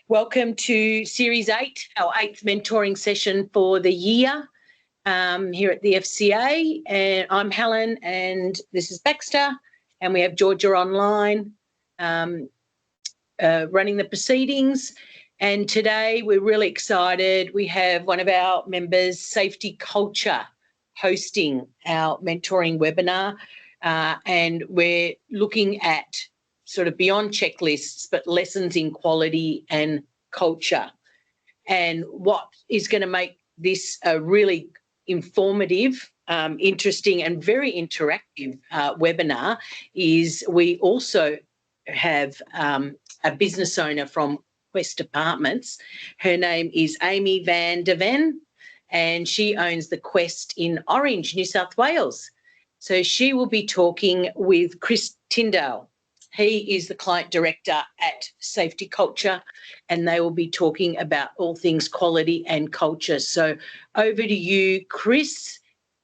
Welcome to Series 8, our 8th mentoring session for the year here at the FCA. And I'm Helen and this is Baxter, and we have Georgia online running the proceedings. And today we're really excited. We have one of our members, Safety Culture, hosting our mentoring webinar. And we're looking at sort of beyond checklists, but lessons in quality and culture. And what is going to make this a really informative, interesting and very interactive webinar is we also have a business owner from Quest Apartments. Her name is Amy Van Der Ven, and she owns the Quest in Orange, New South Wales. So she will be talking with Chris Tyndall. He is the client director at Safety Culture, and they will be talking about all things quality and culture. So over to you, Chris,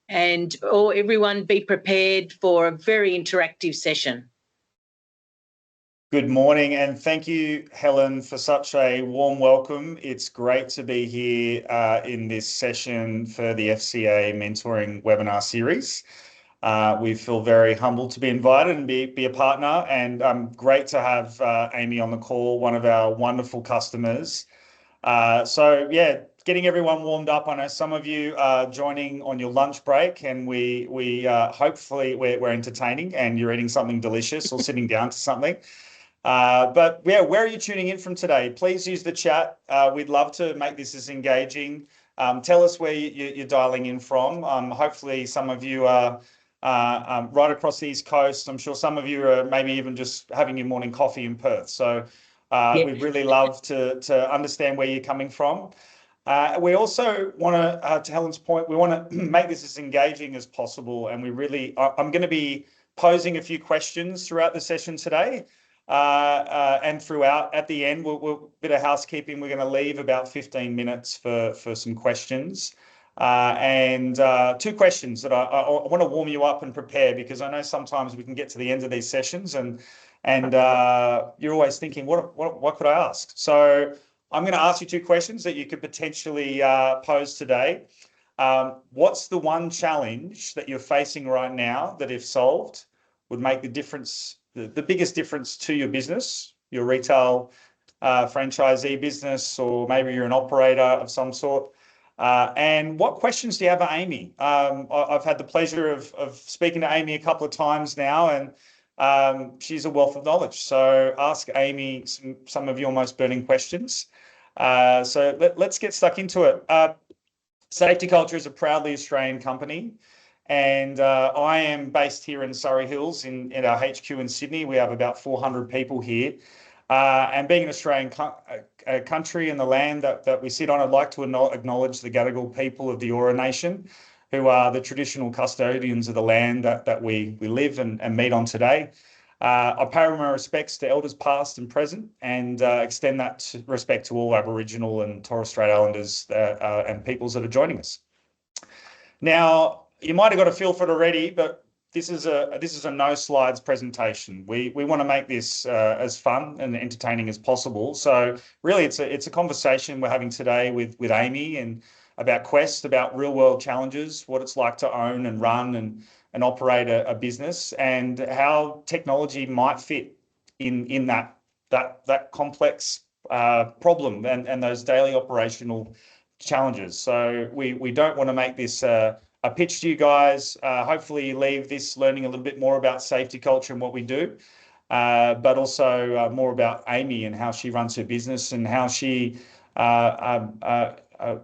and everyone be prepared for a very interactive session. Good morning, and thank you, Helen, for such a warm welcome. It's great to be here in this session for the FCA Mentoring Webinar Series. We feel very humbled to be invited and be a partner, and great to have Amy on the call, one of our wonderful customers. So yeah, getting everyone warmed up. I know some of you are joining on your lunch break, and we hopefully we're entertaining and you're eating something delicious or sitting down to something. But yeah, where are you tuning in from today? Please use the chat. We'd love to make this as engaging. Tell us where you're dialing in from. Hopefully some of you are right across the East Coast. I'm sure some of you are maybe even just having your morning coffee in Perth. So we'd really love to understand where you're coming from. We also want to Helen's point, we want to make this as engaging as possible. And I'm going to be posing a few questions throughout the session today. And throughout, at the end, we'll bit of housekeeping. We're going to leave about 15 minutes for some questions. And two questions that I want to warm you up and prepare, because I know sometimes we can get to the end of these sessions and you're always thinking, what could I ask? So I'm going to ask you two questions that you could potentially pose today. What's the one challenge that you're facing right now that, if solved, would make the difference, the biggest difference to your business, your retail franchisee business, or maybe you're an operator of some sort? And what questions do you have for Amy? I've had the pleasure of speaking to Amy a couple of times now, and she's a wealth of knowledge. So ask Amy some of your most burning questions. So let's get stuck into it. Safety Culture is a proudly Australian company, and I am based here in Surrey Hills in our HQ in Sydney. We have about 400 people here. And being an Australian country and the land that we sit on, I'd like to acknowledge the Gadigal people of the Eora Nation, who are the traditional custodians of the land that we live and meet on today. I pay my respects to elders past and present, and extend that respect to all Aboriginal and Torres Strait Islanders and peoples that are joining us. Now, you might have got a feel for it already, but this is a no slides presentation. We want to make this as fun and entertaining as possible. So really, it's a conversation we're having today with Amy, and about Quest, about real world challenges, what it's like to own and run and operate a business, and how technology might fit in that complex problem and those daily operational challenges. So we don't want to make this a pitch to you guys. Hopefully you leave this learning a little bit more about Safety Culture and what we do, but also more about Amy and how she runs her business and how she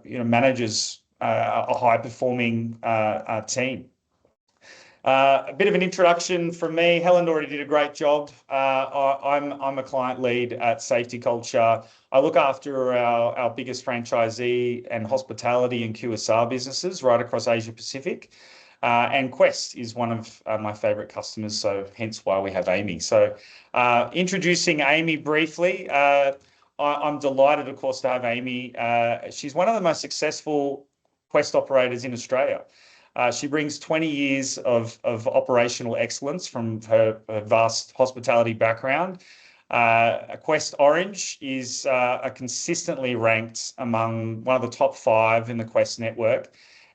manages a high-performing team. A bit of an introduction from me. Helen already did a great job. I'm a client lead at Safety Culture. I look after our biggest franchisee and hospitality and QSR businesses right across Asia Pacific. And Quest is one of my favourite customers, so hence why we have Amy. So introducing Amy briefly, I'm delighted, of course, to have Amy. She's one of the most successful Quest operators in Australia. She brings 20 years of operational excellence from her vast hospitality background. Quest Orange is consistently ranked among one of the top 5 in the Quest network.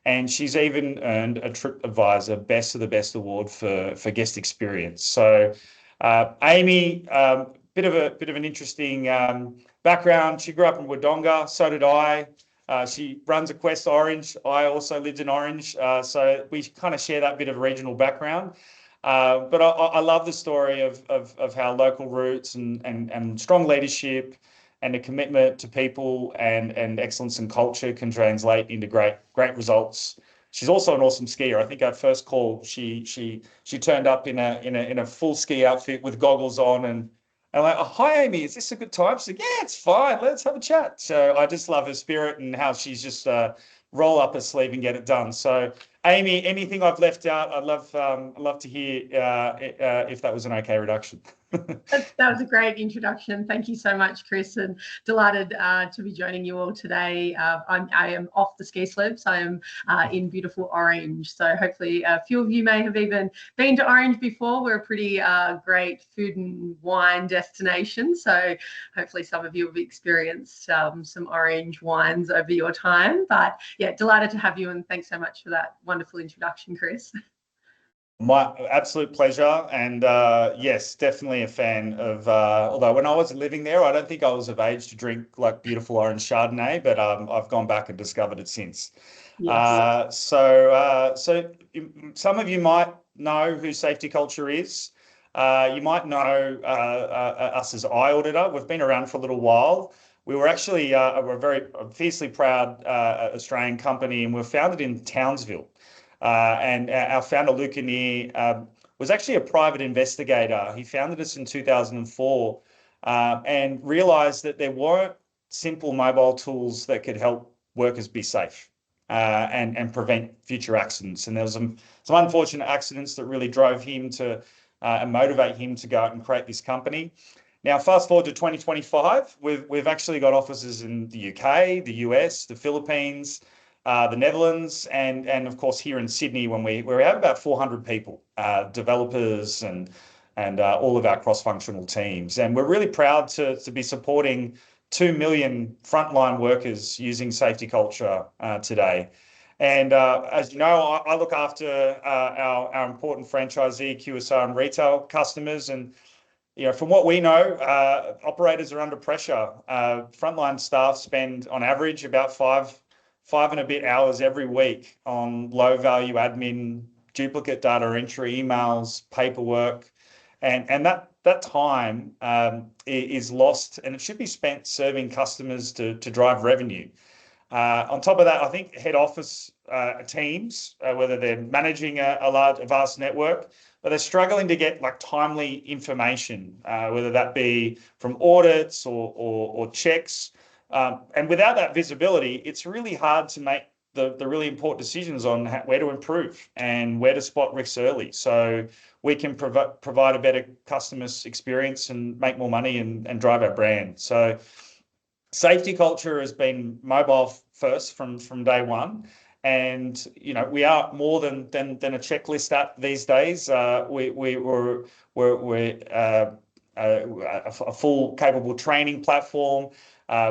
And she's even earned a TripAdvisor Best of the Best award for guest experience. So Amy, bit of an interesting background. She grew up in Wodonga, so did I. She runs a Quest Orange. I also lived in Orange, so we kind of share that bit of regional background. But I love the story of how local roots and strong leadership and a commitment to people and excellence in culture can translate into great results. She's also an awesome skier. I think our first call, she turned up in a full ski outfit with goggles on, and I'm like, "Oh, hi Amy, is this a good time?" She's like, "Yeah, it's fine. Let's have a chat." So I just love her spirit and how she's just roll up her sleeve and get it done. So Amy, anything I've left out, I'd love to hear if that was an okay reduction. That was a great introduction. Thank you so much, Chris, and delighted to be joining you all today. I am off the ski slopes. I am in beautiful Orange. So hopefully a few of you may have even been to Orange before. We're a pretty great food and wine destination. So hopefully some of you have experienced some Orange wines over your time. But yeah, delighted to have you, and thanks so much for that wonderful introduction, Chris. My absolute pleasure. And yes, definitely a fan of, although when I was living there, I don't think I was of age to drink like beautiful Orange Chardonnay, but I've gone back and discovered it since. Yes. So some of you might know who Safety Culture is. You might know us as iAuditor. We've been around for a little while. We were actually we're a very fiercely proud Australian company, and we're founded in Townsville. And our founder, Luke Anir, was actually a private investigator. He founded us in 2004 and realised that there weren't simple mobile tools that could help workers be safe and prevent future accidents. And there was some unfortunate accidents that really drove him to and motivate him to go out and create this company. Now, fast forward to 2025, we've actually got offices in the UK, the US, the Philippines, the Netherlands, and of course here in Sydney, when we have about 400 people, developers and all of our cross-functional teams. And we're really proud to be supporting 2 million frontline workers using Safety Culture today. And as you know, I look after our important franchisee, QSR and retail customers. And from what we know, operators are under pressure. Frontline staff spend on average about five and a bit hours every week on low value admin, duplicate data entry, emails, paperwork. And that time is lost, and it should be spent serving customers to drive revenue. On top of that, I think head office teams, whether they're managing a vast network, but they're struggling to get like timely information, whether that be from audits or checks. And without that visibility, it's really hard to make the really important decisions on where to improve and where to spot risks early, so we can provide a better customer experience and make more money and drive our brand. So Safety Culture has been mobile first from day one. And we are more than a checklist app these days. We're a full capable training platform.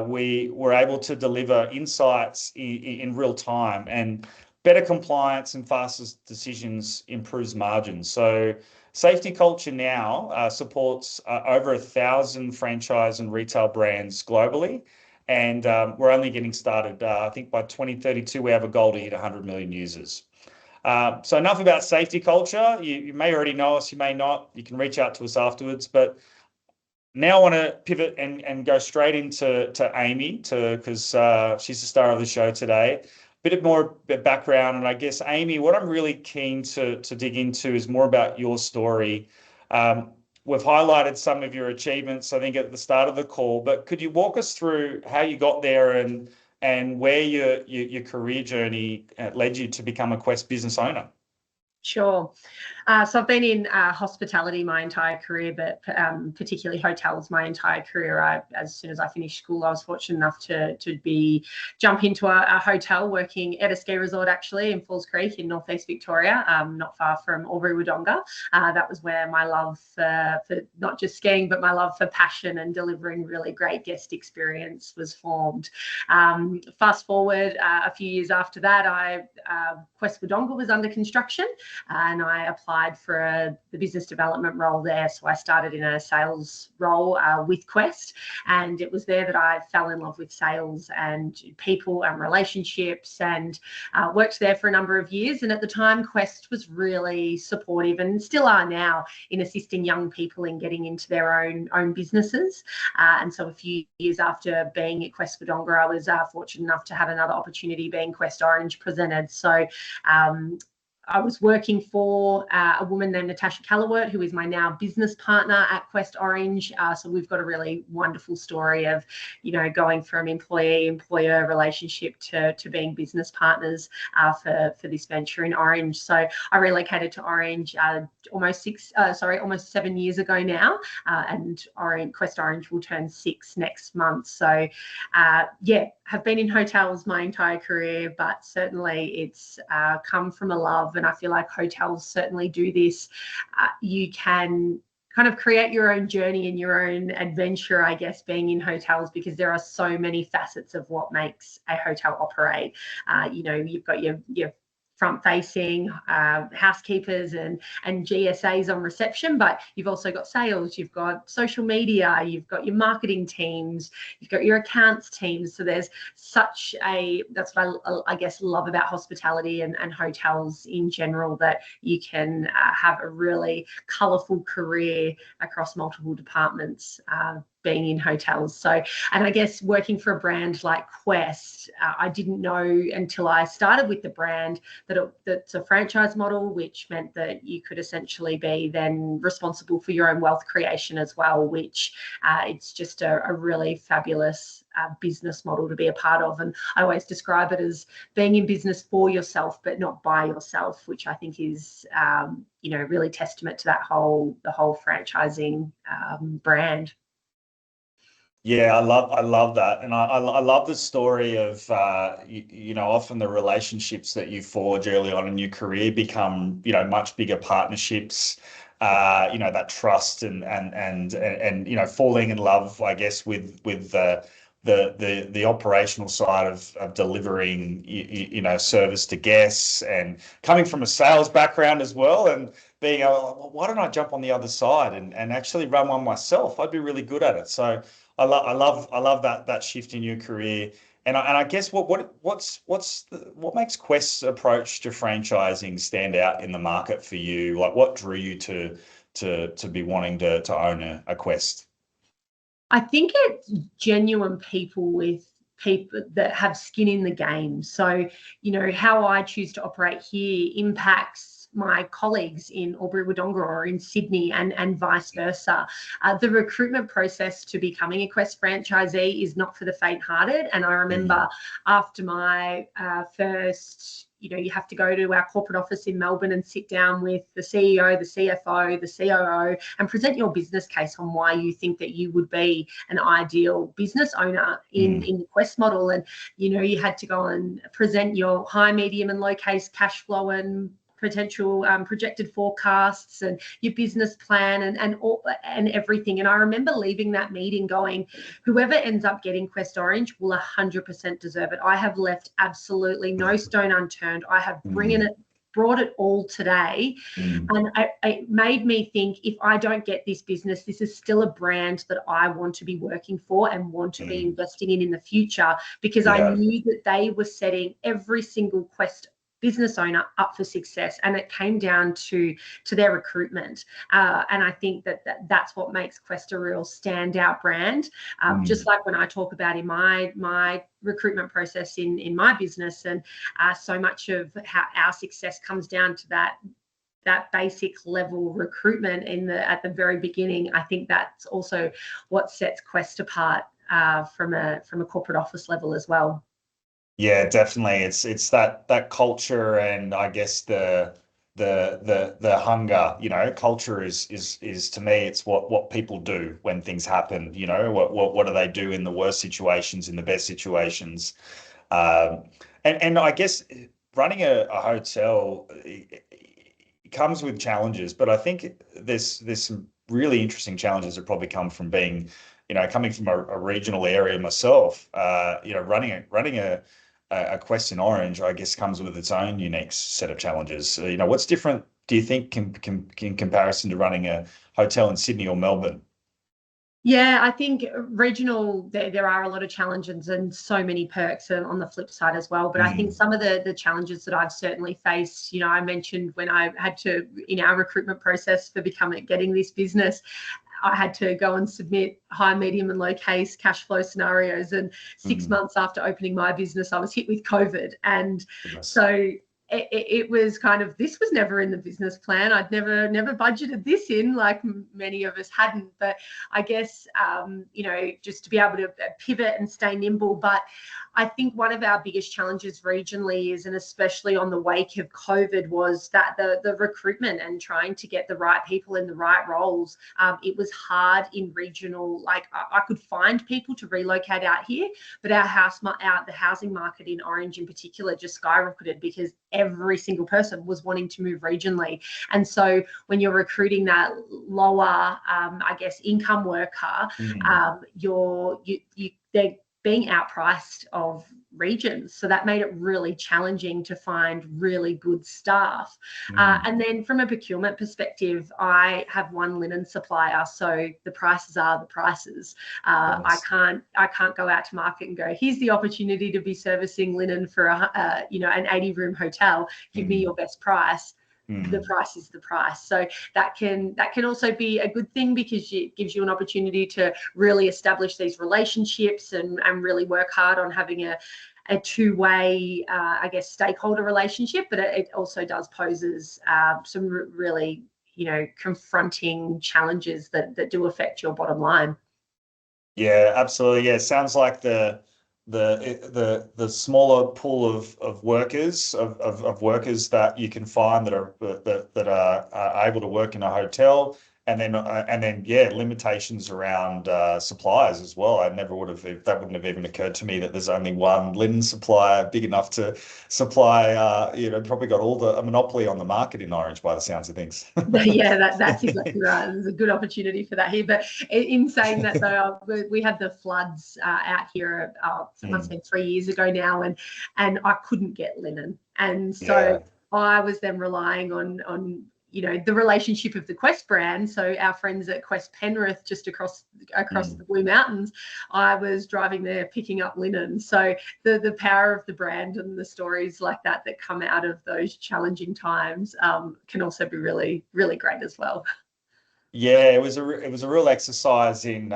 We were able to deliver insights in real time, and better compliance and faster decisions improves margins. So Safety Culture now supports over 1,000 franchise and retail brands globally. And we're only getting started. I think by 2032, we have a goal to hit 100 million users. So enough about Safety Culture. You may already know us, you may not. You can reach out to us afterwards. But now I want to pivot and go straight into Amy, because she's the star of the show today. A bit more background, and I guess, Amy, what I'm really keen to dig into is more about your story. We've highlighted some of your achievements, I think, at the start of the call, but could you walk us through how you got there and where your career journey led you to become a Quest business owner? Sure. So I've been in hospitality my entire career, but particularly hotels my entire career. As soon as I finished school, I was fortunate enough to jump into a hotel working at a ski resort, actually, in Falls Creek in northeast Victoria, not far from Albury-Wodonga. That was where my love for not just skiing, but my love for passion and delivering really great guest experience was formed. Fast forward a few years after that, Quest Wodonga was under construction. And I applied for the business development role there. So I started in a sales role with Quest, and it was there that I fell in love with sales and people and relationships, and worked there for a number of years. And at the time, Quest was really supportive, and still are now, in assisting young people in getting into their own businesses. And so a few years after being at Quest Wodonga, I was fortunate enough to have another opportunity being Quest Orange presented. So I was working for a woman named Natasha Callawert, who is my now business partner at Quest Orange. So we've got a really wonderful story of, going from employee-employer relationship to being business partners for this venture in Orange. So I relocated to Orange almost 7 years ago now, and Quest Orange will turn 6 next month. So have been in hotels my entire career, but certainly it's come from a love. And I feel like hotels certainly do this. You can kind of create your own journey and your own adventure, I guess, being in hotels, because there are so many facets of what makes a hotel operate. You've got your front-facing housekeepers and GSAs on reception, but you've also got sales, you've got social media, you've got your marketing teams, you've got your accounts teams. So there's that's what I guess love about hospitality and hotels in general, that you can have a really colourful career across multiple departments being in hotels. So, and I guess working for a brand like Quest, I didn't know until I started with the brand that it's a franchise model, which meant that you could essentially be then responsible for your own wealth creation as well, which it's just a really fabulous business model to be a part of. And I always describe it as being in business for yourself, but not by yourself, which I think is, really testament to the whole franchising brand. Yeah, I love that, and I love the story of often the relationships that you forge early on in your career become much bigger partnerships. That trust and falling in love, I guess, with the operational side of delivering service to guests, and coming from a sales background as well, and being why don't I jump on the other side and actually run one myself? I'd be really good at it. So I love that shift in your career, and I guess what makes Quest's approach to franchising stand out in the market for you? Like, what drew you to be wanting to own a Quest? I think it's genuine people that have skin in the game. So, how I choose to operate here impacts my colleagues in Albury-Wodonga or in Sydney, and vice versa. The recruitment process to becoming a Quest franchisee is not for the faint-hearted. And I remember after my first, you have to go to our corporate office in Melbourne and sit down with the CEO, the CFO, the COO, and present your business case on why you think that you would be an ideal business owner in the Quest model. And, you had to go and present your high, medium and low case cash flow and potential projected forecasts and your business plan and everything. And I remember leaving that meeting going, whoever ends up getting Quest Orange will 100% deserve it. I have left absolutely no stone unturned. I have brought it all today. And it made me think, if I don't get this business, this is still a brand that I want to be working for and want to be investing in the future, because I knew that they were setting every single Quest business owner up for success, and it came down to their recruitment, and I think that's what makes Quest a real standout brand. Just like when I talk about in my recruitment process in my business, and so much of how our success comes down to that basic level recruitment at the very beginning. I think that's also what sets Quest apart from a corporate office level as well. Yeah, definitely. It's that culture, and I guess the the hunger. Culture is to me, it's what people do when things happen. What do they do in the worst situations, in the best situations. And I guess running a hotel, it comes with challenges, but I think there's some really interesting challenges that probably come from being, coming from a regional area myself. Running a Quest in Orange, I guess, comes with its own unique set of challenges. What's different, do you think, in comparison to running a hotel in Sydney or Melbourne? Yeah, I think regional, there are a lot of challenges and so many perks on the flip side as well. But I think some of the challenges that I've certainly faced, I mentioned when I had to, in our recruitment process for getting this business, I had to go and submit high, medium, and low case cash flow scenarios. And 6 months after opening my business, I was hit with COVID. And so it was kind of, this was never in the business plan. I'd never budgeted this in, like many of us hadn't. But I guess, just to be able to pivot and stay nimble. But I think one of our biggest challenges regionally is, and especially on the wake of COVID, was that the recruitment and trying to get the right people in the right roles. It was hard in regional. Like I could find people to relocate out here, but the housing market in Orange in particular just skyrocketed because every single person was wanting to move regionally. And so when you're recruiting that lower, income worker, they're being outpriced of regions. So that made it really challenging to find really good staff. And then from a procurement perspective, I have one linen supplier, so the prices are the prices. Yes. I can't go out to market and go, here's the opportunity to be servicing linen for an 80-room hotel. Give me your best price. The price is the price. So that can also be a good thing, because it gives you an opportunity to really establish these relationships and really work hard on having a two-way, stakeholder relationship. But it also does poses some really, confronting challenges that do affect your bottom line. Yeah, absolutely. Yeah, it sounds like the smaller pool of workers that you can find that are able to work in a hotel, and then limitations around suppliers as well. That wouldn't have even occurred to me that there's only one linen supplier big enough to supply. Probably got a monopoly on the market in Orange by the sounds of things. Yeah, that's exactly right. There's a good opportunity for that here. But in saying that, though, we had the floods out here. It must have been 3 years ago now, and I couldn't get linen, and so I was then relying on the relationship of the Quest brand. So our friends at Quest Penrith, just across the Blue Mountains, I was driving there picking up linen. So the power of the brand and the stories like that come out of those challenging times can also be really, really great as well. Yeah, it was a real exercise in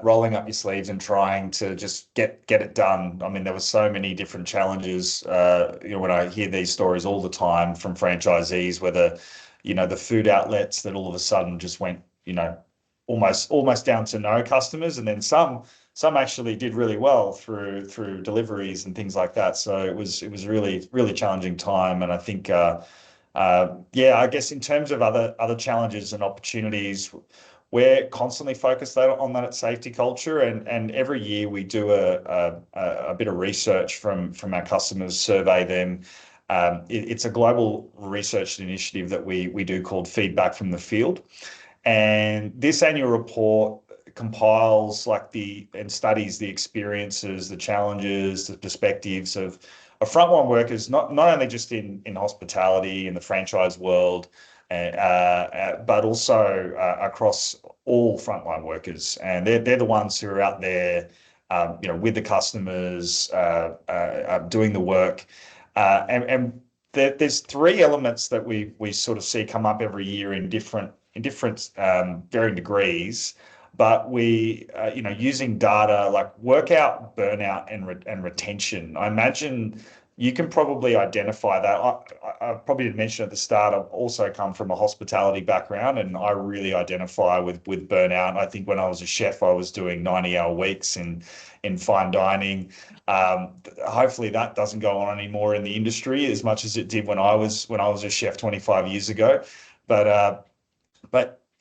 rolling up your sleeves and trying to just get it done. I mean, there were so many different challenges. When I hear these stories all the time from franchisees, where the food outlets that all of a sudden just went, almost down to no customers, and then some actually did really well through deliveries and things like that. So it was really, really challenging time, and I think. I guess in terms of other challenges and opportunities, we're constantly focused on that safety culture, and every year we do a bit of research from our customers, survey them. It's a global research initiative that we do called Feedback from the Field, and this annual report compiles and studies the experiences, the challenges, the perspectives of frontline workers, not only just in hospitality, in the franchise world, but also across all frontline workers. And they're the ones who are out there, with the customers, doing the work. And there's three elements that we sort of see come up every year in different varying degrees. But we, using data like workout, burnout, and retention. I imagine you can probably identify that. I probably did mention at the start, I've also come from a hospitality background, and I really identify with burnout. I think when I was a chef, I was doing 90-hour weeks in fine dining. Hopefully that doesn't go on anymore in the industry as much as it did when I was a chef 25 years ago. But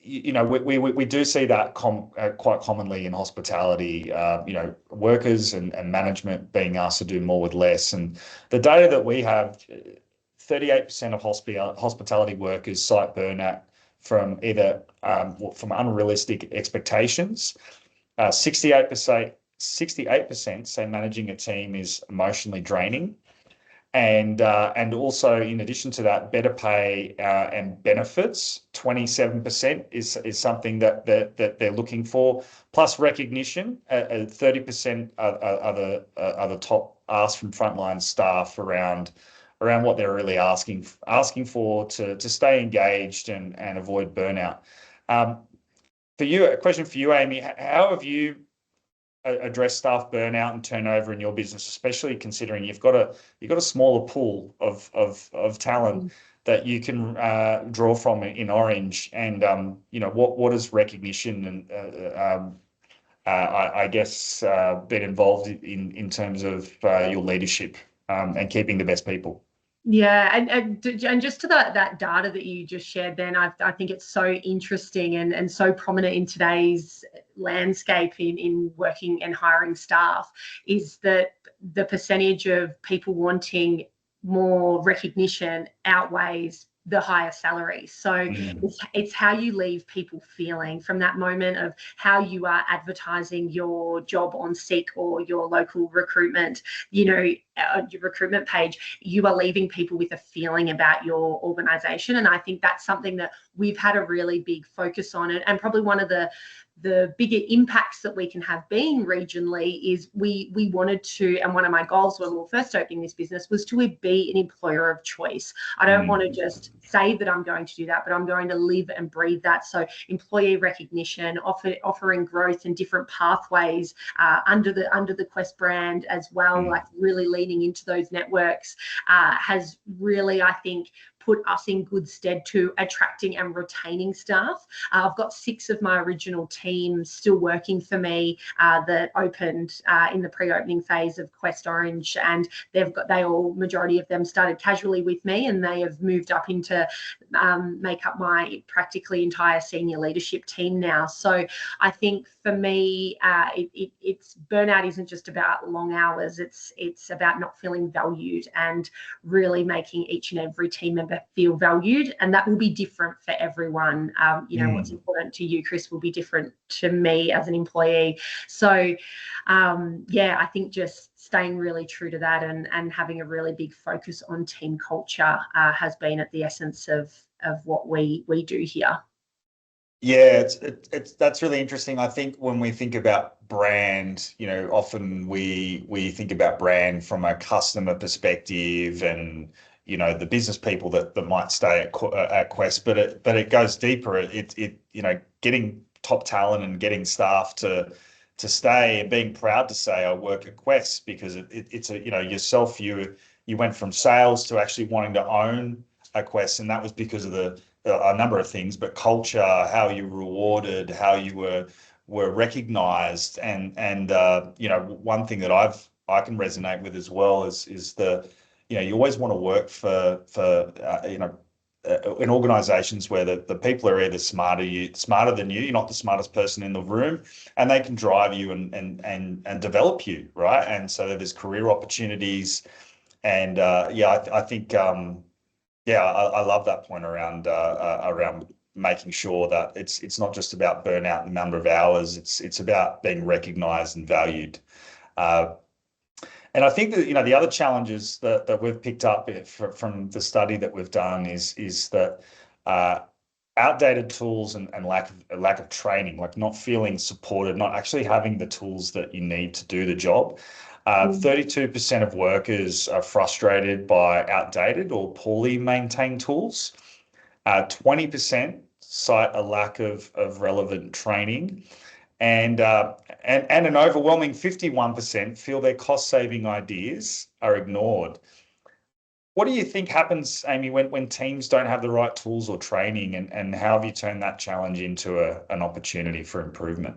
you know, we do see that quite commonly in hospitality, you know, workers and management being asked to do more with less. And the data that we have, 38% of hospitality workers cite burnout from either from unrealistic expectations. 68% say managing a team is emotionally draining. And also, in addition to that, better pay and benefits, 27% is something that they're looking for, plus recognition. 30% are the top asks from frontline staff around what they're really asking for to stay engaged and avoid burnout. For you, a question for you, Amy, how have you address staff burnout and turnover in your business, especially considering you've got a smaller pool of talent that you can draw from in Orange, and you know, what is recognition and I guess been involved in terms of your leadership and keeping the best people? Yeah, and just to that data that you just shared, then I think it's so interesting and so prominent in today's landscape in working and hiring staff, is that the percentage of people wanting more recognition outweighs the higher salary. So it's how you leave people feeling from that moment of how you are advertising your job on Seek or your local recruitment, you know, your recruitment page. You are leaving people with a feeling about your organization. And I think that's something that we've had a really big focus on, and probably one of the bigger impacts that we can have being regionally is we wanted to, and one of my goals when we were first opening this business was to be an employer of choice. I don't want to just say that I'm going to do that, but I'm going to live and breathe that. So employee recognition, offering growth and different pathways under the Quest brand as well, like really leaning into those networks has really, I think, put us in good stead to attracting and retaining staff. I've got 6 of my original team still working for me that opened in the pre-opening phase of Quest Orange, and majority of them started casually with me, and they have moved up into make up my practically entire senior leadership team now. So I think for me, it's burnout isn't just about long hours. It's about not feeling valued and really making each and every team member feel valued, and that will be different for everyone. You know, what's important to you, Chris, will be different to me as an employee. So yeah, I think just staying really true to that and having a really big focus on team culture has been at the essence of what we do here. Yeah, that's really interesting. I think when we think about brand, you know, often we think about brand from a customer perspective and, you know, the business people that might stay at Quest, but it goes deeper. It you know, getting top talent and getting staff to stay and being proud to say I work at Quest, because it's a, you know, yourself, you went from sales to actually wanting to own a Quest, and that was because of a number of things, but culture, how you were rewarded, how you were recognized, and you know, one thing that I can resonate with as well is the, you know, you always want to work for you know, in organizations where the people are either smarter than you, you're not the smartest person in the room, and they can drive you and develop you, right? And so there's career opportunities, and yeah, I think yeah, I love that point around making sure that it's not just about burnout and number of hours. It's about being recognised and valued. And I think that, you know, the other challenges that we've picked up from the study that we've done is that outdated tools and lack of training, like not feeling supported, not actually having the tools that you need to do the job. 32% of workers are frustrated by outdated or poorly maintained tools. 20% cite a lack of relevant training, and an overwhelming 51% feel their cost-saving ideas are ignored. What do you think happens, Amy, when teams don't have the right tools or training, and how have you turned that challenge into an opportunity for improvement?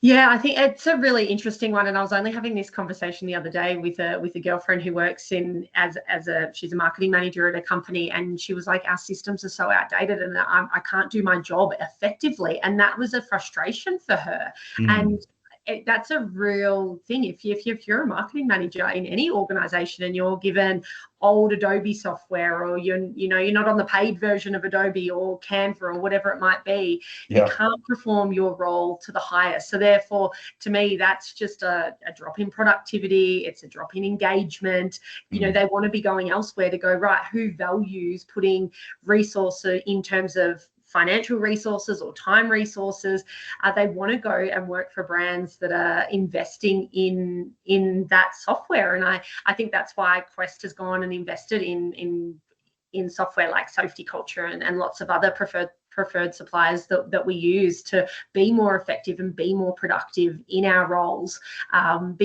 Yeah, I think it's a really interesting one, and I was only having this conversation the other day with a girlfriend who works in she's a marketing manager at a company, and she was like, our systems are so outdated, and I can't do my job effectively, and that was a frustration for her. And that's a real thing. If you're a marketing manager in any organization and you're given old Adobe software, or you're not on the paid version of Adobe or Canva or whatever it might be, you can't perform your role to the highest. So therefore, to me, that's just a drop in productivity. It's a drop in engagement. They want to be going elsewhere to go, right, who values putting resources in terms of financial resources or time resources. They want to go and work for brands that are investing in that software. And I think that's why Quest has gone and invested in software like SafetyCulture and lots of other preferred suppliers that we use to be more effective and be more productive in our roles,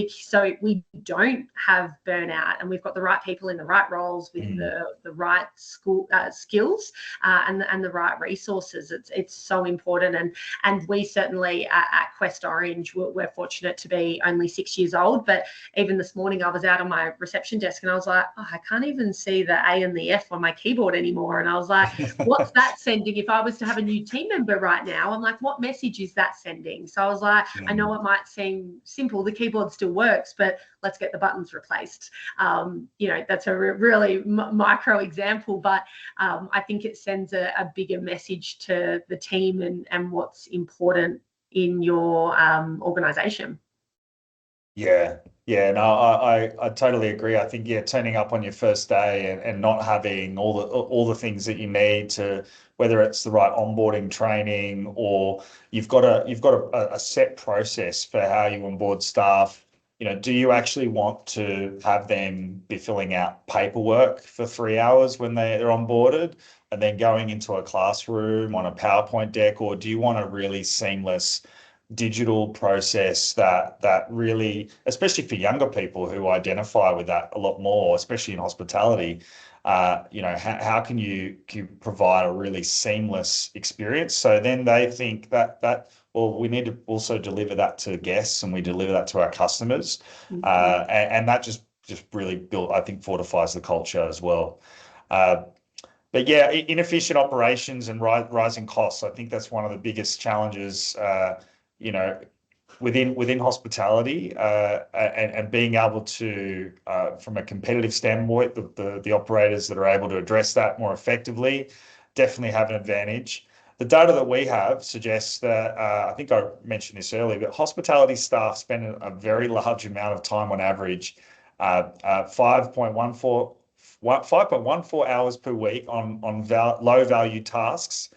so we don't have burnout, and we've got the right people in the right roles with the right skills and the right resources. It's so important, and we certainly at Quest Orange, we're fortunate to be only 6 years old, but even this morning I was out on my reception desk and I was like, I can't even see the A and the F on my keyboard anymore, and I was like, what's that sending? If I was to have a new team member right now, I'm like, what message is that sending? So I was like, I know it might seem simple, the keyboard still works, but let's get the buttons replaced. That's a really micro example, but I think it sends a bigger message to the team and what's important in your organization. Yeah, no, I totally agree. I think, turning up on your first day and not having all the things that you need to, whether it's the right onboarding training, or you've got a set process for how you onboard staff. Do you actually want to have them be filling out paperwork for 3 hours when they're onboarded and then going into a classroom on a PowerPoint deck, or do you want a really seamless digital process that really, especially for younger people who identify with that a lot more, especially in hospitality, how can you provide a really seamless experience? So then they think that well, we need to also deliver that to guests, and we deliver that to our customers, and that just really I think fortifies the culture as well. But yeah, inefficient operations and rising costs. I think that's one of the biggest challenges, within hospitality, and being able to, from a competitive standpoint, the operators that are able to address that more effectively definitely have an advantage. The data that we have suggests that, I think I mentioned this earlier, but hospitality staff spend a very large amount of time on average, 5.14 hours per week on low value tasks,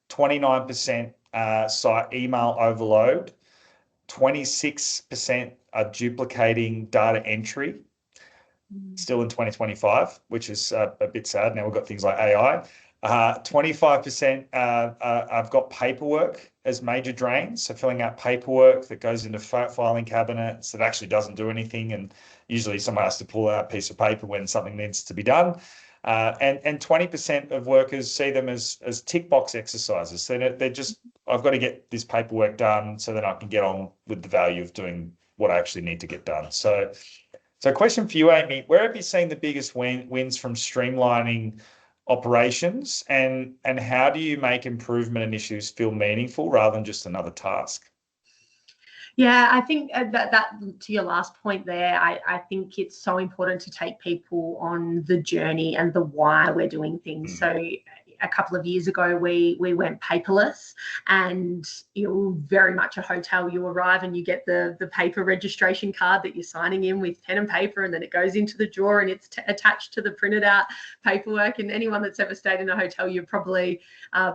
29% site email overload, 26% are duplicating data entry, still in 2025, which is a bit sad. Now we've got things like AI. 25% I've got paperwork as major drains, so filling out paperwork that goes into filing cabinets that actually doesn't do anything, and usually someone has to pull out a piece of paper when something needs to be done. And 20% of workers see them as tick box exercises. So they're just, I've got to get this paperwork done so that I can get on with the value of doing what I actually need to get done. So question for you, Amy, where have you seen the biggest wins from streamlining operations, and how do you make improvement initiatives feel meaningful rather than just another task? Yeah, I think that to your last point there, I think it's so important to take people on the journey and the why we're doing things. So a couple of years ago, we went paperless, and you're very much a hotel. You arrive and you get the paper registration card that you're signing in with pen and paper, and then it goes into the drawer and it's attached to the printed out paperwork. And anyone that's ever stayed in a hotel, you probably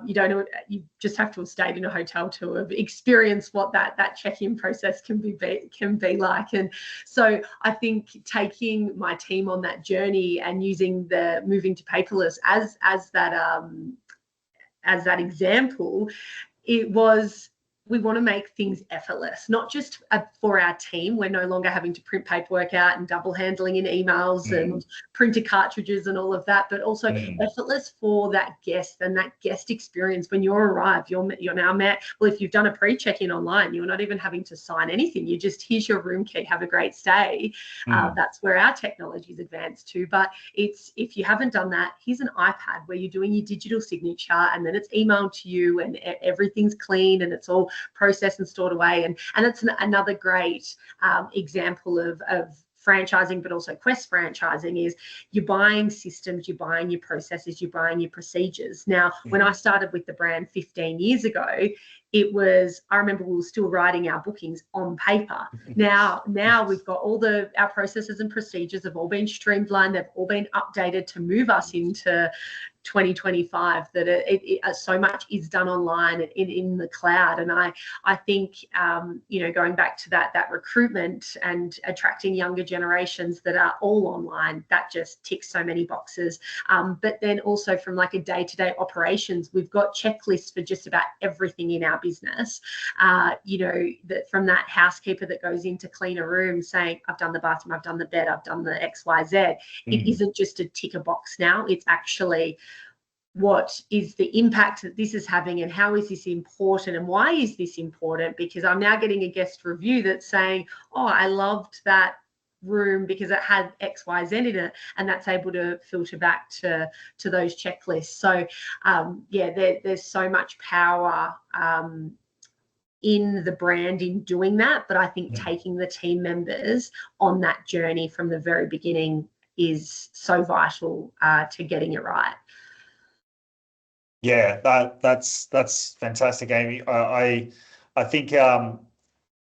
you don't know, you just have to have stayed in a hotel to have experienced what that check-in process can be like. And so I think taking my team on that journey and using the moving to paperless as that example, it was we want to make things effortless, not just for our team. We're no longer having to print paperwork out and double handling in emails and printer cartridges and all of that, but also effortless for that guest and that guest experience. When you arrive, you're now met. Well, if you've done a pre-check-in online, you're not even having to sign anything. You just, here's your room key, have a great stay. That's where our technology is advanced to. But it's, if you haven't done that, here's an iPad where you're doing your digital signature, and then it's emailed to you, and everything's clean and it's all processed and stored away. And it's another great example of franchising, but also Quest franchising, is you're buying systems, you're buying your processes, you're buying your procedures. Now, when I started with the brand 15 years ago, it was, I remember we were still writing our bookings on paper. Now we've got all our processes and procedures have all been streamlined. They've all been updated to move us into 2025, that so much is done online and in the cloud. And I think going back to that recruitment and attracting younger generations that are all online, that just ticks so many boxes. But then also from like a day-to-day operations, we've got checklists for just about everything in our business. That from that housekeeper that goes in to clean a room saying, I've done the bathroom, I've done the bed, I've done the XYZ. It isn't just a tick a box now. It's actually, what is the impact that this is having, and how is this important, and why is this important? Because I'm now getting a guest review that's saying, oh, I loved that room because it had XYZ in it, and that's able to filter back to those checklists. So there's so much power in the brand in doing that, but I think taking the team members on that journey from the very beginning is so vital to getting it right. Yeah, that's fantastic, Amy. I think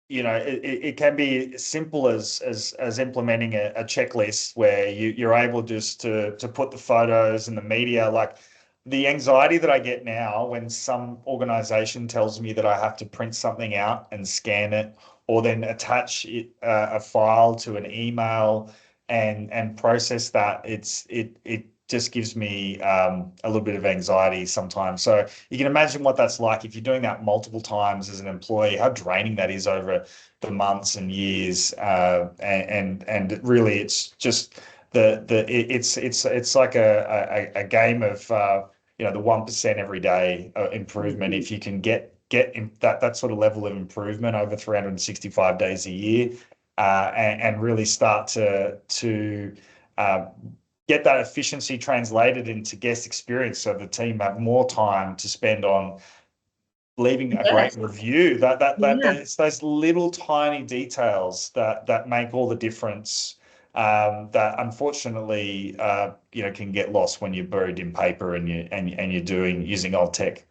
it can be as simple as implementing a checklist where you're able just to put the photos and the media. Like the anxiety that I get now when some organization tells me that I have to print something out and scan it, or then attach a file to an email and process that, it just gives me a little bit of anxiety sometimes. So you can imagine what that's like if you're doing that multiple times as an employee, how draining that is over the months and years. And really, it's just it's like a game of the 1% every day improvement. If you can get that sort of level of improvement over 365 days a year, and really start to get that efficiency translated into guest experience, so the team have more time to spend on leaving a great review. It's those little tiny details that make all the difference, that unfortunately can get lost when you're buried in paper and you're using old tech.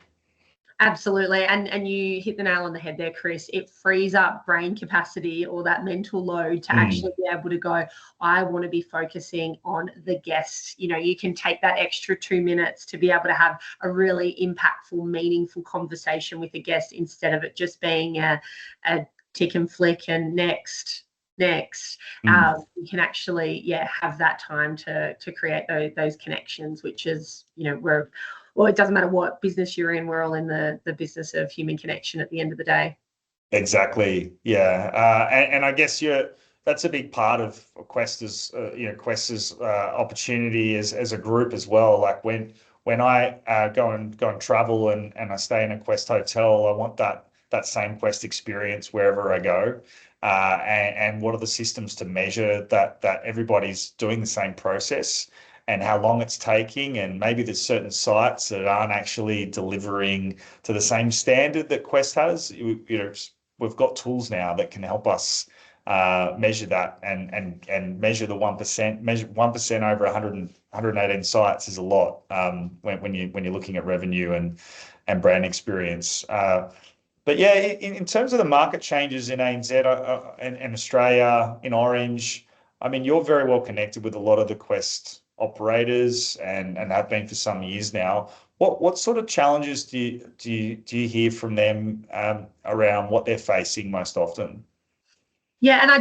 Absolutely. And you hit the nail on the head there, Chris. It frees up brain capacity, or that mental load, to actually be able to go, I want to be focusing on the guest. You can take that extra 2 minutes to be able to have a really impactful, meaningful conversation with a guest, instead of it just being a tick and flick and next. You can actually have that time to create those connections, which is it doesn't matter what business you're in, we're all in the business of human connection at the end of the day. Exactly. Yeah. And I guess that's a big part of Quest's opportunity as a group as well. Like when I go and travel and I stay in a Quest hotel, I want that same Quest experience wherever I go. And what are the systems to measure that everybody's doing the same process, and how long it's taking, and maybe there's certain sites that aren't actually delivering to the same standard that Quest has. We've got tools now that can help us measure that and measure the 1%. Measure 1% over 118 sites is a lot when you're looking at revenue and brand experience. But yeah, in terms of the market changes in ANZ and Australia, in Orange, I mean, you're very well connected with a lot of the Quest operators and have been for some years now. What sort of challenges do you hear from them around what they're facing most often? Yeah, and I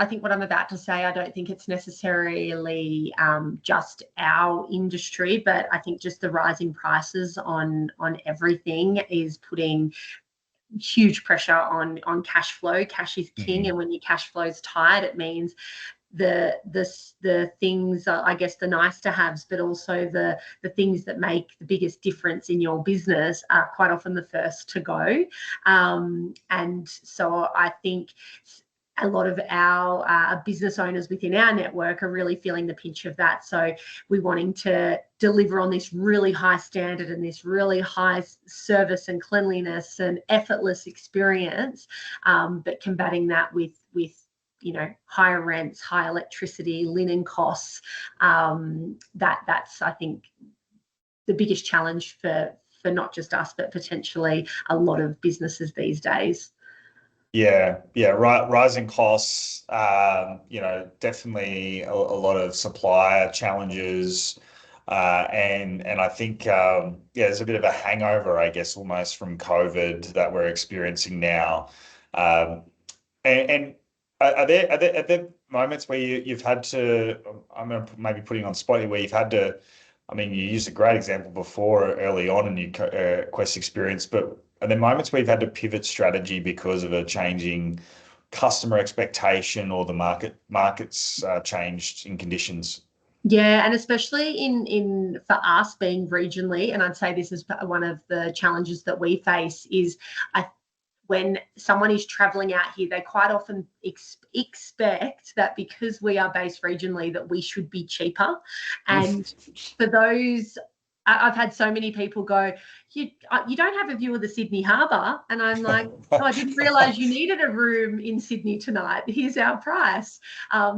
think what I'm about to say, I don't think it's necessarily just our industry, but I think just the rising prices on everything is putting huge pressure on cash flow. Cash is king, and when your cash flow is tight, it means the things, I guess, the nice to haves, but also the things that make the biggest difference in your business are quite often the first to go. And so I think a lot of our business owners within our network are really feeling the pinch of that. So we're wanting to deliver on this really high standard and this really high service and cleanliness and effortless experience, but combating that with higher rents, high electricity, linen costs. That's, I think, the biggest challenge for not just us, but potentially a lot of businesses these days. Yeah, rising costs, definitely a lot of supplier challenges, and I think there's a bit of a hangover, I guess, almost from COVID that we're experiencing now. And are there moments where you've had to, I'm maybe putting on spot here, where you've had to, I mean, you used a great example before early on in your Quest experience, but are there moments where you've had to pivot strategy because of a changing customer expectation or the market's changed in conditions? Yeah, and especially in for us being regionally, and I'd say this is one of the challenges that we face is when someone is traveling out here, they quite often expect that because we are based regionally that we should be cheaper. And for those, I've had so many people go, you don't have a view of the Sydney Harbour. And I'm like, oh, I didn't realise you needed a room in Sydney tonight. Here's our price.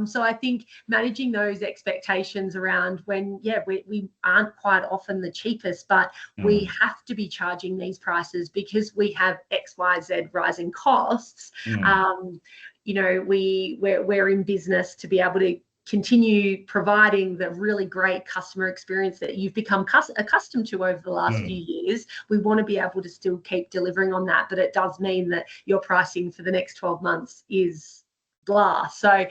So I think managing those expectations around when, we aren't quite often the cheapest, but we have to be charging these prices because we have X, Y, Z rising costs. We're in business to be able to continue providing the really great customer experience that you've become accustomed to over the last few years. We want to be able to still keep delivering on that, but it does mean that your pricing for the next 12 months is blah. So I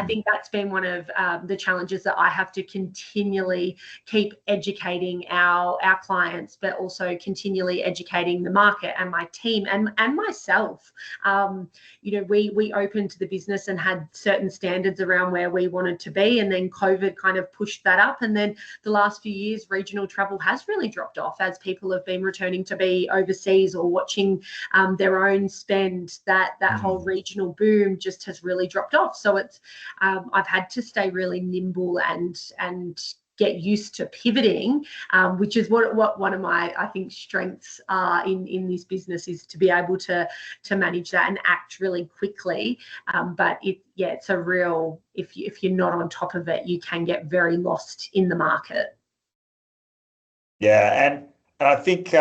think that's been one of the challenges that I have to continually keep educating our clients, but also continually educating the market and my team and myself. We opened the business and had certain standards around where we wanted to be, and then COVID kind of pushed that up. And then the last few years, regional travel has really dropped off as people have been returning to be overseas or watching their own spend. That whole regional boom just has really dropped off. So it's I've had to stay really nimble and get used to pivoting, which is what one of my, I think, strengths are in this business, is to be able to manage that and act really quickly. But it's a real, if you're not on top of it, you can get very lost in the market. Yeah, and I think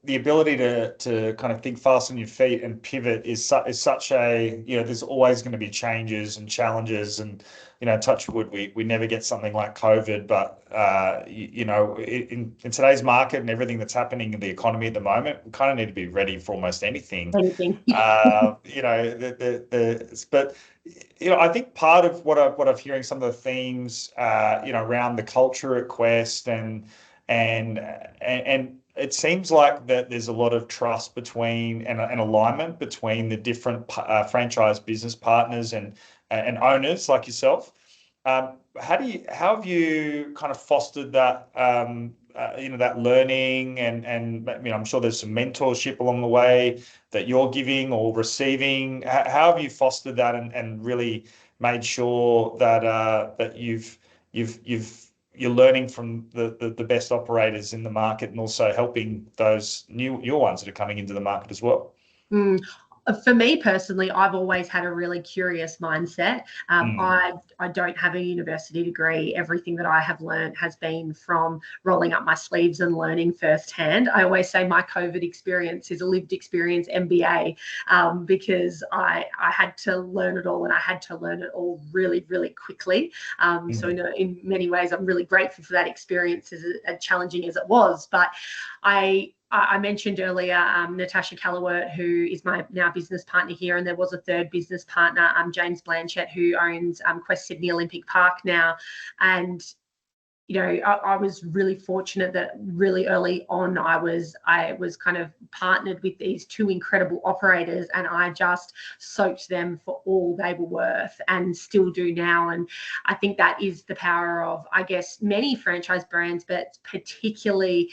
the ability to kind of think fast on your feet and pivot is such a, there's always going to be changes and challenges, and touch wood, we never get something like COVID, but in today's market and everything that's happening in the economy at the moment, we kind of need to be ready for almost anything. But I think part of what I'm hearing, some of the themes around the culture at Quest and it seems like that there's a lot of trust between and alignment between the different franchise business partners and owners like yourself. How have you kind of fostered that that learning and I'm sure there's some mentorship along the way that you're giving or receiving. How have you fostered that and really made sure that you're learning from the best operators in the market and also helping those new ones that are coming into the market as well? For me personally, I've always had a really curious mindset. I don't have a university degree. Everything that I have learned has been from rolling up my sleeves and learning firsthand. I always say my COVID experience is a lived experience MBA, because I had to learn it all, and I had to learn it all really, really quickly. So in many ways, I'm really grateful for that experience, as challenging as it was. But I mentioned earlier Natasha Callowert, who is my now business partner here, and there was a third business partner, James Blanchett, who owns Quest Sydney Olympic Park now. And I was really fortunate that really early on I was kind of partnered with these two incredible operators, and I just soaked them for all they were worth, and still do now. And I think that is the power of, I guess, many franchise brands, but particularly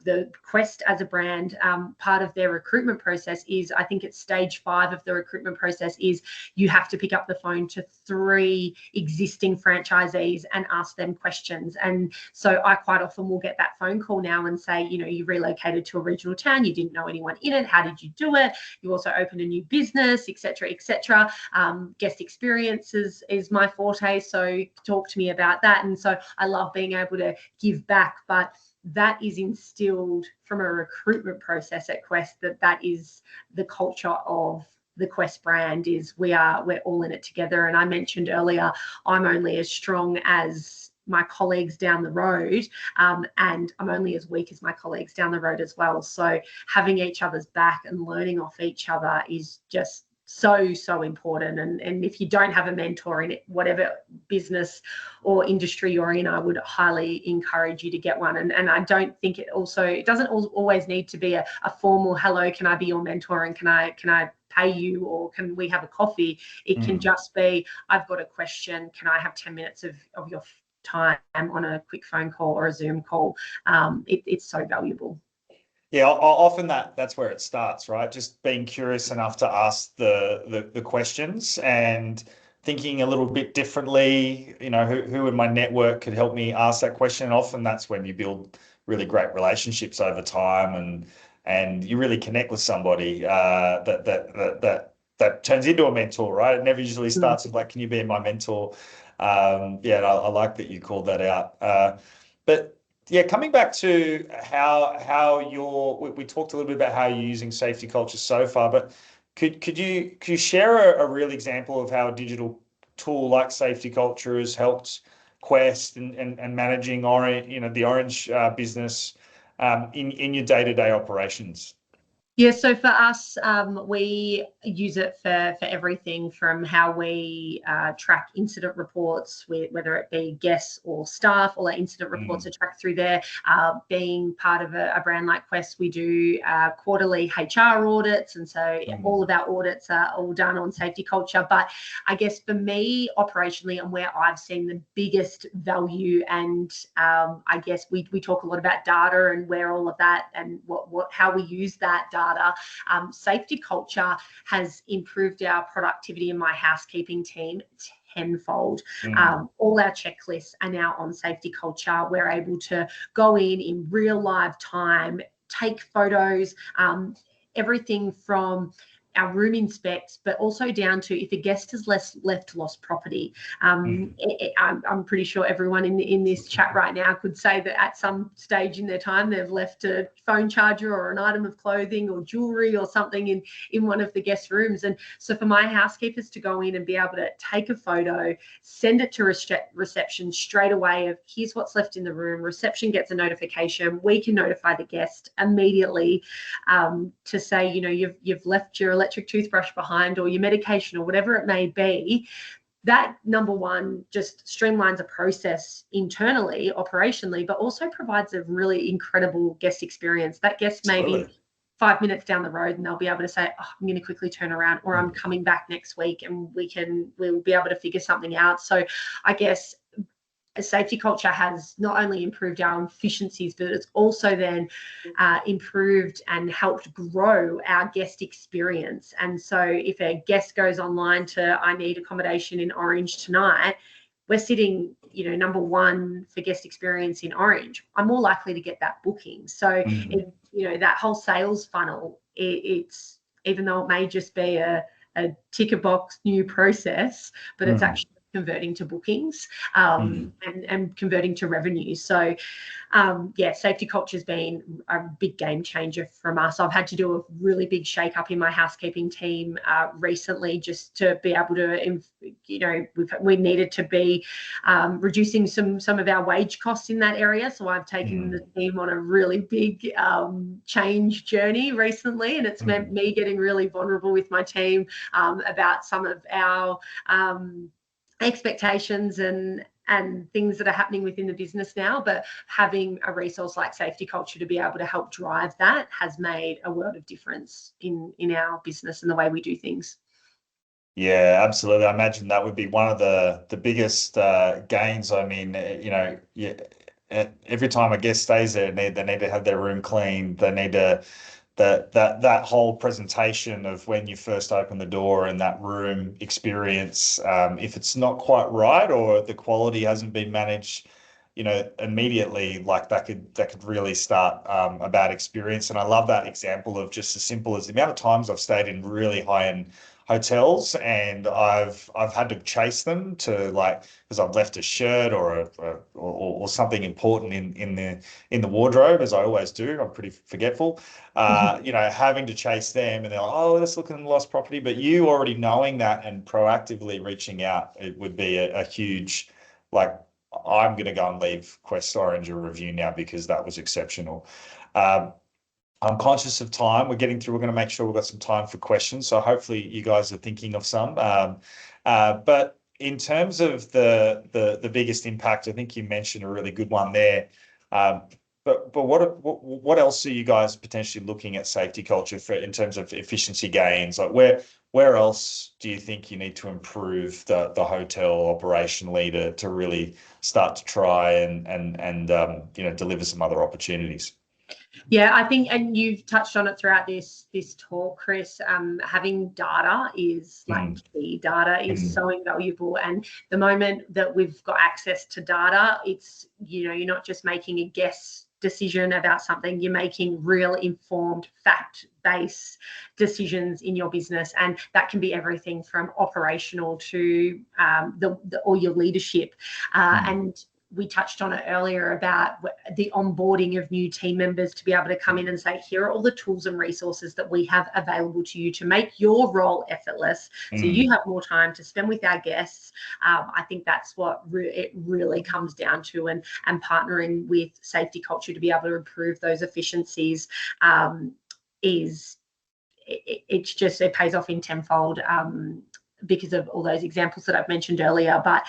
the Quest as a brand. Part of their recruitment process is, I think it's stage 5 of the recruitment process, is you have to pick up the phone to 3 existing franchisees and ask them questions. And so I quite often will get that phone call now and say, you relocated to a regional town, you didn't know anyone in it, how did you do it? You also opened a new business, etc., etc. Guest experiences is my forte, so talk to me about that. And so I love being able to give back, but that is instilled from a recruitment process at Quest, that is the culture of the Quest brand, is we're all in it together. And I mentioned earlier, I'm only as strong as my colleagues down the road, and I'm only as weak as my colleagues down the road as well. So having each other's back and learning off each other is just so important. And if you don't have a mentor in whatever business or industry you're in, I would highly encourage you to get one. And I don't think it doesn't always need to be a formal, hello, can I be your mentor, and can I pay you, or can we have a coffee? It can just be, I've got a question, can I have 10 minutes of your time on a quick phone call or a Zoom call? It's so valuable. Yeah, often that's where it starts, right? Just being curious enough to ask the questions and thinking a little bit differently. Who in my network could help me ask that question? And often that's when you build really great relationships over time, and you really connect with somebody that turns into a mentor, right? It never usually starts with like, can you be my mentor? Yeah, I like that you called that out. But yeah, coming back to how we talked a little bit about how you're using safety culture so far, but could you share a real example of how a digital tool like safety culture has helped Quest and managing the Orange business in your day-to-day operations? Yeah, so for us, we use it for everything from how we track incident reports, whether it be guests or staff. All our incident reports are tracked through there. Being part of a brand like Quest, we do quarterly HR audits, and so all of our audits are all done on safety culture. But I guess for me, operationally, and where I've seen the biggest value, and I guess we talk a lot about data and where all of that and how we use that data. Safety culture has improved our productivity in my housekeeping team tenfold. All our checklists are now on safety culture. We're able to go in real live time, take photos, everything from our room inspects, but also down to if a guest has left lost property. I'm pretty sure everyone in this chat right now could say that at some stage in their time they've left a phone charger or an item of clothing or jewelry or something in one of the guest rooms. And so for my housekeepers to go in and be able to take a photo, send it to reception straight away of here's what's left in the room. Reception gets a notification. We can notify the guest immediately to say, you've left your electric toothbrush behind, or your medication, or whatever it may be. That, number one, just streamlines a process internally, operationally, but also provides a really incredible guest experience. That guest may be 5 minutes down the road and they'll be able to say, I'm going to quickly turn around, or I'm coming back next week, and we'll be able to figure something out. So I guess a safety culture has not only improved our efficiencies, but it's also then improved and helped grow our guest experience. And so if a guest goes online to, I need accommodation in Orange tonight, we're sitting, number one for guest experience in Orange. I'm more likely to get that booking. So, that whole sales funnel, it's, even though it may just be a ticker box new process, but it's actually converting to bookings and converting to revenue. So safety culture has been a big game changer from us. I've had to do a really big shake up in my housekeeping team recently, just to be able to, we needed to be reducing some of our wage costs in that area. So I've taken the team on a really big change journey recently, and it's meant me getting really vulnerable with my team about some of our expectations and and things that are happening within the business now, but having a resource like Safety Culture to be able to help drive that has made a world of difference in our business and the way we do things. Yeah, absolutely. I imagine that would be one of the biggest gains. I mean, yeah, every time a guest stays there, they need to have their room cleaned. They need to that whole presentation of when you first open the door and that room experience. If it's not quite right or the quality hasn't been managed, immediately, like that could really start a bad experience. And I love that example of just as simple as the amount of times I've stayed in really high-end hotels and I've had to chase them to, like, because I've left a shirt or something important in the wardrobe, as I always do. I'm pretty forgetful. Having to chase them, and they're like, oh, let's look in the lost property. But you already knowing that and proactively reaching out, it would be a huge, like, I'm going to go and leave Quest Orange a review now because that was exceptional. I'm conscious of time. We're going to make sure we've got some time for questions. So hopefully you guys are thinking of some. But in terms of the biggest impact, I think you mentioned a really good one there. But what else are you guys potentially looking at Safety Culture for in terms of efficiency gains? Like where else do you think you need to improve the hotel operationally to really start to try and deliver some other opportunities? Yeah, I think, and you've touched on it throughout this talk, Chris, having data is like key. Data is so invaluable. And the moment that we've got access to data, it's, you're not just making a guess decision about something, you're making real informed, fact-based decisions in your business. And that can be everything from operational to or your leadership. And we touched on it earlier about the onboarding of new team members to be able to come in and say, here are all the tools and resources that we have available to you to make your role effortless. So you have more time to spend with our guests. I think that's what it really comes down to, and partnering with Safety Culture to be able to improve those efficiencies it pays off in tenfold because of all those examples that I've mentioned earlier. But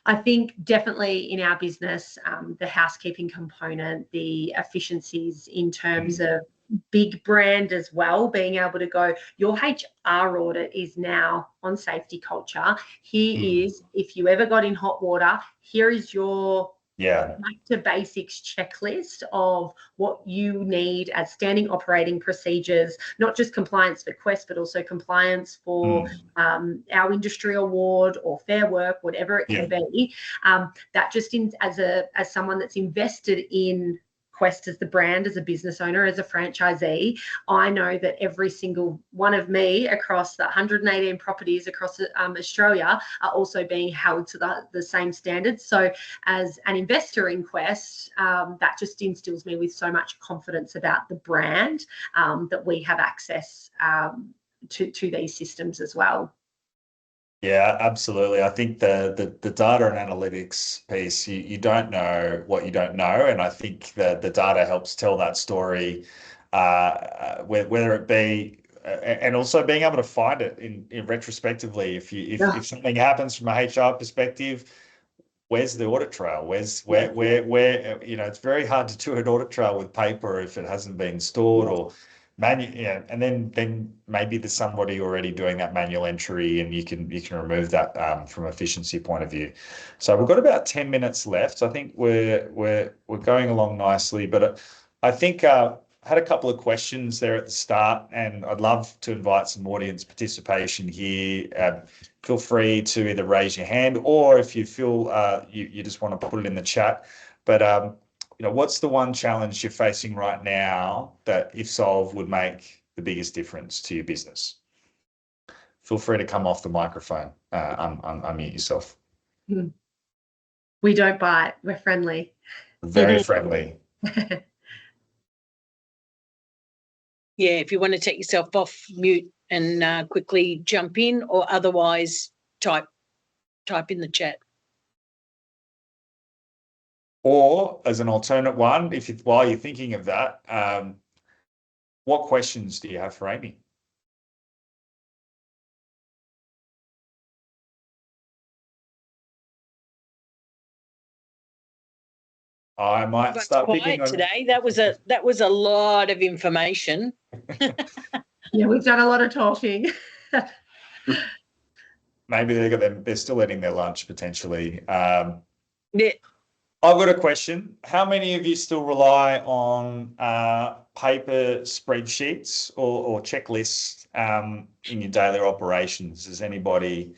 I think definitely in our business, the housekeeping component, the efficiencies in terms of big brand as well, being able to go, your HR audit is now on Safety Culture. Here is, if you ever got in hot water, here is your back to basics checklist of what you need as standing operating procedures, not just compliance for Quest, but also compliance for our industry award or Fair Work, whatever it can be. That just as someone that's invested in Quest as the brand, as a business owner, as a franchisee, I know that every single one of me across the 118 properties across Australia are also being held to the same standards. So as an investor in Quest, that just instills me with so much confidence about the brand, that we have access to these systems as well. Yeah, absolutely. I think the data and analytics piece, you don't know what you don't know, and I think the data helps tell that story, whether it be, and also being able to find it in retrospectively. If something happens from a HR perspective, where's the audit trail? Where it's very hard to do an audit trail with paper if it hasn't been stored or and then maybe there's somebody already doing that manual entry, and you can remove that from efficiency point of view. So we've got about 10 minutes left. I think we're going along nicely, but I think I had a couple of questions there at the start, and I'd love to invite some audience participation here. Feel free to either raise your hand, or if you feel you just want to put it in the chat. But what's the one challenge you're facing right now that, if solved, would make the biggest difference to your business? Feel free to come off the microphone, unmute yourself. We don't bite. We're friendly. Very friendly. Yeah, if you want to take yourself off mute and quickly jump in, or otherwise type in the chat. Or as an alternate one, while you're thinking of that, what questions do you have for Amy? I might Everyone's start picking quiet on. today. That was a lot of information. Yeah, we've done a lot of talking. Maybe they're still eating their lunch potentially. Yeah. I've got a question. How many of you still rely on paper spreadsheets or checklists in your daily operations? Does anybody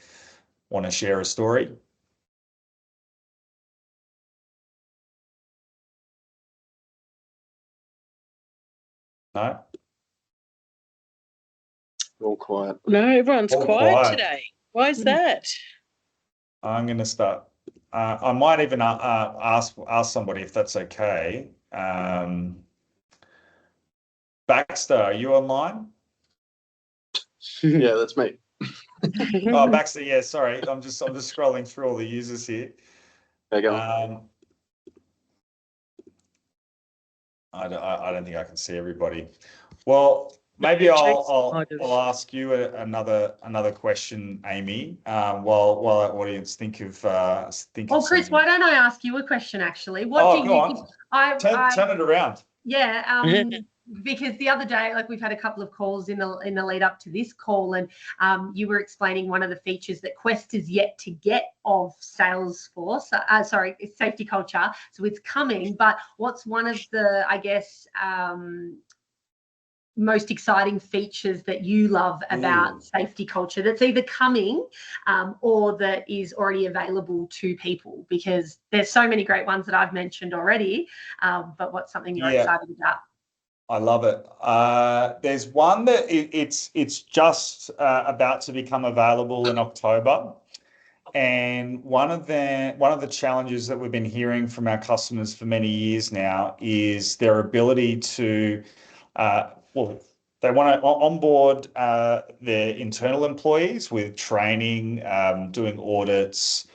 want to share a story? No? All quiet. No, everyone's All quiet quiet. today. Why is that? I'm going to start. I might even ask somebody if that's okay. Baxter, are you online? Yeah, that's me. Oh, Baxter, yeah, sorry. I'm just scrolling through all the users here. There you go. I don't think I can see everybody. Well, maybe I'll ask you another question, Amy. While our audience think of Chris, why don't I ask you a question? Actually, turn it around. Yeah, because the other day, like we've had a couple of calls in the lead up to this call, and you were explaining one of the features that Quest is yet to get of Salesforce. Safety culture. So it's coming, but what's one of the, I guess, most exciting features that you love about safety culture that's either coming or that is already available to people? Because there's so many great ones that I've mentioned already, but what's something you're excited about? I love it. There's one that it's just about to become available in October. And one of the challenges that we've been hearing from our customers for many years now is their ability to they want to onboard their internal employees with training, doing audits,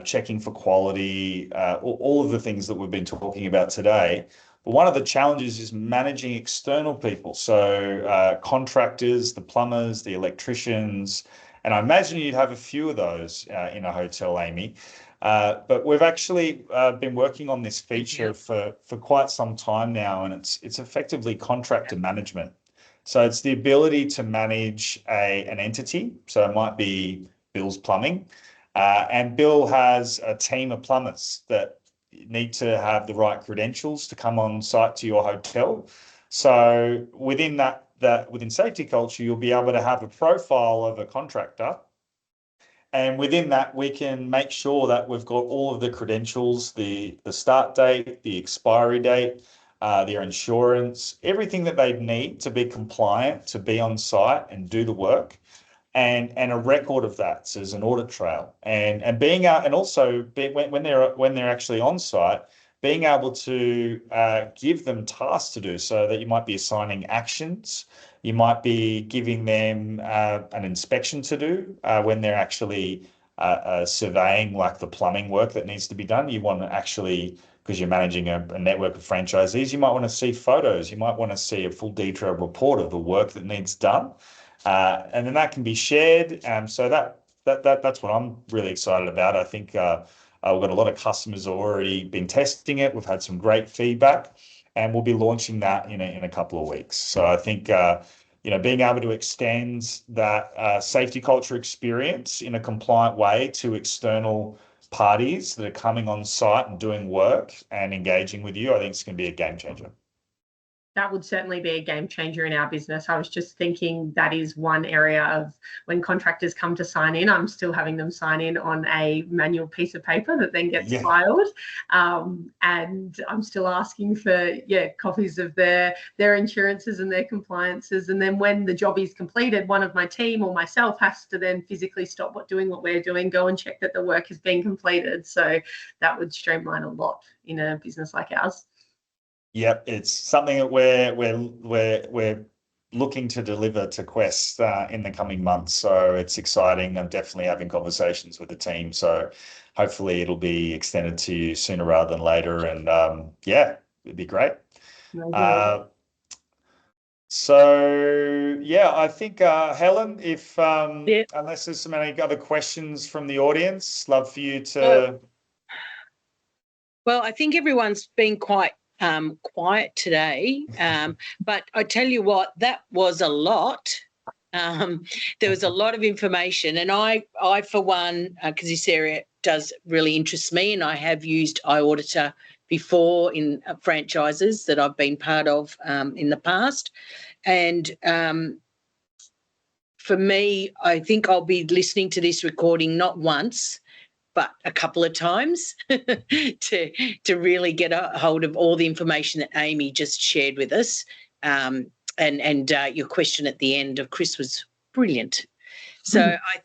checking for quality, all of the things that we've been talking about today. But one of the challenges is managing external people, so contractors, the plumbers, the electricians, and I imagine you'd have a few of those in a hotel, Amy. But we've actually been working on this feature for quite some time now, and it's effectively contractor management. So it's the ability to manage an entity. So it might be Bill's Plumbing, and Bill has a team of plumbers that need to have the right credentials to come on site to your hotel. So within within safety culture, you'll be able to have a profile of a contractor. And within that, we can make sure that we've got all of the credentials, the start date, the expiry date, their insurance, everything that they need to be compliant, to be on site and do the work, and a record of that. So there's an audit trail, and being out, and also when they're actually on site, being able to give them tasks to do, so that you might be assigning actions. You might be giving them an inspection to do when they're actually surveying, like the plumbing work that needs to be done. You want to actually, because you're managing a network of franchisees, you might want to see photos. You might want to see a full detailed report of the work that needs done. And then that can be shared. So that's what I'm really excited about. I think we've got a lot of customers already been testing it. We've had some great feedback, and we'll be launching that in a couple of weeks. So I think being able to extend that safety culture experience in a compliant way to external parties that are coming on site and doing work and engaging with you, I think it's going to be a game changer. That would certainly be a game changer in our business. I was just thinking that is one area of when contractors come to sign in, I'm still having them sign in on a manual piece of paper that then gets filed. And I'm still asking for, copies of their insurances and their compliances. And then when the job is completed, one of my team or myself has to then physically stop doing what we're doing, go and check that the work has been completed. So that would streamline a lot in a business like ours. Yep, it's something that we're looking to deliver to Quest in the coming months. So it's exciting. I'm definitely having conversations with the team. So hopefully it'll be extended to you sooner rather than later. And it'd be great. I think Helen, if unless there's so many other questions from the audience, love for you to. Well, I think everyone's been quite quiet today, but I tell you what, that was a lot. There was a lot of information, and I for one, because this area does really interest me, and I have used iAuditor before in franchises that I've been part of in the past, and for me, I think I'll be listening to this recording not once, but a couple of times to really get a hold of all the information that Amy just shared with us. And your question at the end of Chris was brilliant. So I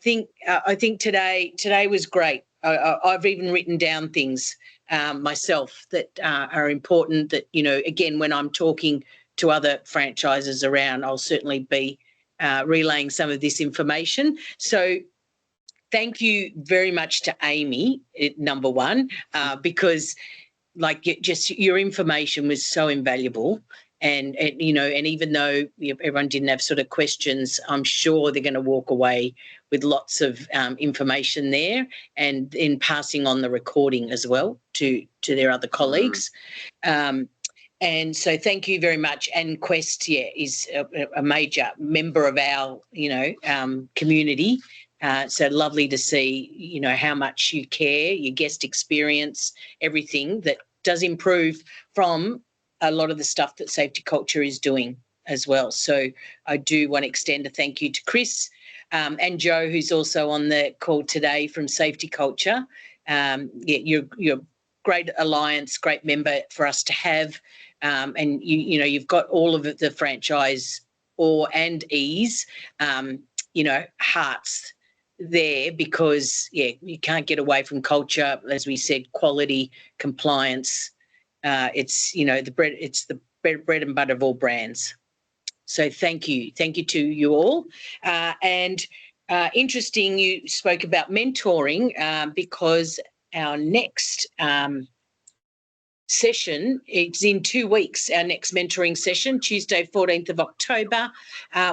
think today was great. I've even written down things myself that are important that, you know, again, when I'm talking to other franchises around, I'll certainly be relaying some of this information. So thank you very much to Amy, number one, because like just your information was so invaluable. And you know, and even though everyone didn't have sort of questions, I'm sure they're going to walk away with lots of information there, and in passing on the recording as well to their other colleagues. And so thank you very much. And Quest, is a major member of our, community. So lovely to see, how much you care, your guest experience, everything that does improve from a lot of the stuff that Safety Culture is doing as well. So I do want to extend a thank you to Chris and Joe, who's also on the call today from Safety Culture. You're a great alliance, great member for us to have. And you've got all of the franchise and ease, hearts there, because you can't get away from culture, as we said, quality, compliance. It's the bread and butter of all brands. So thank you to you all. And interesting, you spoke about mentoring because our next session, it's in 2 weeks, our next mentoring session, Tuesday 14th of October.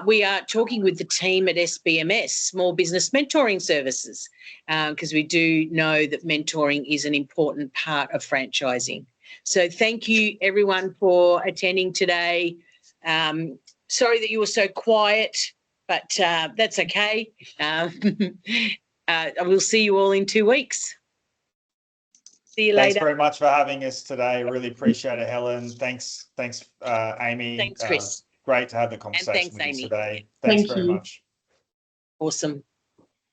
We are talking with the team at SBMS, Small Business Mentoring Services, because we do know that mentoring is an important part of franchising. So thank you everyone for attending today. Sorry that you were so quiet, but that's okay. I will see you all in 2 weeks. See you later. Thanks very much for having us today. Really appreciate it, Helen. Thanks, Amy. Thanks, Chris. Great to have the conversation with you Amy. today. Thank Thanks very you. much. Awesome.